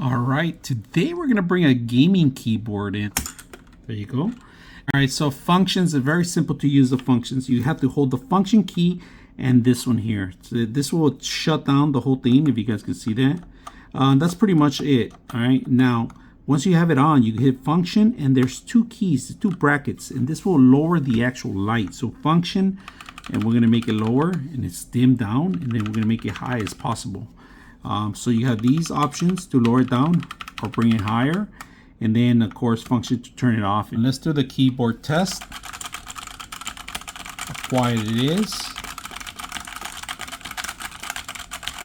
All right, today we're gonna bring a gaming keyboard in. There you go. All right, so functions are very simple to use. The functions, you have to hold the function key and this one here. So this will shut down the whole thing, if you guys can see that. That's pretty much it. All right, now once you have it on, you hit function and there's two keys, two brackets, and this will lower the actual light. So function, and we're gonna make it lower, and it's dimmed down, and then we're gonna make it high as possible. So you have these options to lower it down or bring it higher, and then of course function to turn it off. And let's do the keyboard test. How quiet it is.